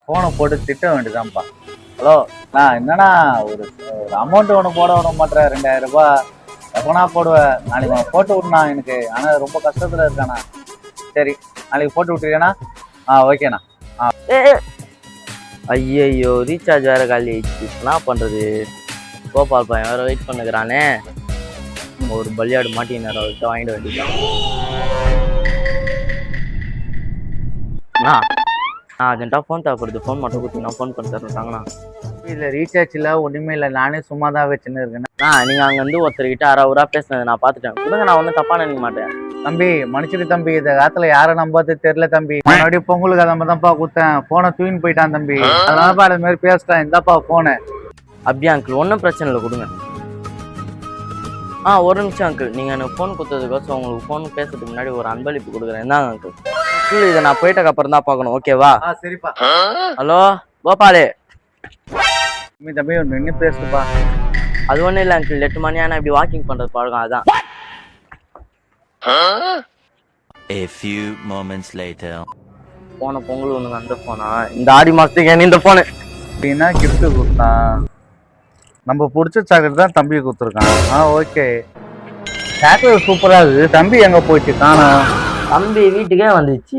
போனை போட்டு திட்ட வேண்டியதான்ப்பா. ஹலோ நான் என்னன்னா ஒரு அமௌண்ட் ஒன்று போட விட மாட்டேன், 2000 ரூபாய் எப்போனா போடுவேன். நாளைக்கு அவன் போட்டு விட்டுனா எனக்கு, ஆனால் ரொம்ப கஷ்டத்தில் இருக்காண்ணா. சரி நாளைக்கு போட்டு விட்டுருக்கேண்ணா. ஓகேண்ணா. ஐயோ ரீசார்ஜ் வேற காலி ஆயிடுச்சு, என்ன பண்றது? கோபால் பையன் வேற வெயிட் பண்ணுகிறானே. ஒரு பல்லியாடு மாட்டி நேரம் வச்சு வாங்கிட வேண்டியதான். நான் அர்ஜென்ட்டாக ஃபோன் தேவைப்படுது, ஃபோன் மட்டும் கொடுத்தீங்கன்னா ஃபோன் பண்ணி தருட்டாங்கண்ணா. இல்லை ரீசார்ஜ் இல்லை ஒன்றுமே இல்லை, நானே சும்மா தான் வச்சுன்னு இருக்கேண்ணா. நீங்கள் அங்கேருந்து ஒருத்தர்கிட்ட 60 ரூபா பேசுனது நான் பார்த்துட்டேன். கொடுங்க, நான் ஒன்றும் தப்பாக நினைக்க மாட்டேன். தம்பி மன்னிச்சிட்டு தம்பி, இந்த காலத்துல யாரை நம்பாது தெரியல தம்பி. முன்னாடி பொங்கலுக்கு அதை தான்ப்பா குத்தேன், போனை தூக்கின்னு போயிட்டான் தம்பி. அதனாலப்பா அது மாதிரி பேசிட்டேன். இந்தாப்பா போனு. அப்படியா அங்கிள்? ஒன்றும் பிரச்சனை இல்லை, கொடுங்க. ஒரு நிமிஷம் அங்கிள், நீங்கள் எனக்கு ஃபோன் கொடுத்ததுக்கோசம் உங்களுக்கு ஃபோன் பேசுறதுக்கு முன்னாடி ஒரு அன்பளிப்பு கொடுக்குறேன். என்னங்க அங்கிள்? அங்கிள் இதை நான் போயிட்டக்கு அப்புறம் தான் பார்க்கணும், ஓகேவா? சரிப்பா. ஹலோ கோபாலு. தம்பி நின்று பேசுப்பா. அது ஒன்றும் இல்லை அங்கிள், 8 மணி ஆனால் இப்படி வாக்கிங் பண்ணுறது பழக்கம், அதான். A few moments later. போன பொங்கல் ஒண்ணுங்க அந்த போனா, இந்த ஆடி மாசத்துக்கு இந்த போனு அப்படின்னா கிஃப்ட் கொடுத்தான். நம்ம பிடிச்ச சாக்லேட் தான் தம்பி கொடுத்துருக்கான். ஓகே சாக்லேட் சூப்பரா இருக்கு. தம்பி எங்க போயிட்டு காணோம்? தம்பி வீட்டுக்கே வந்துச்சு.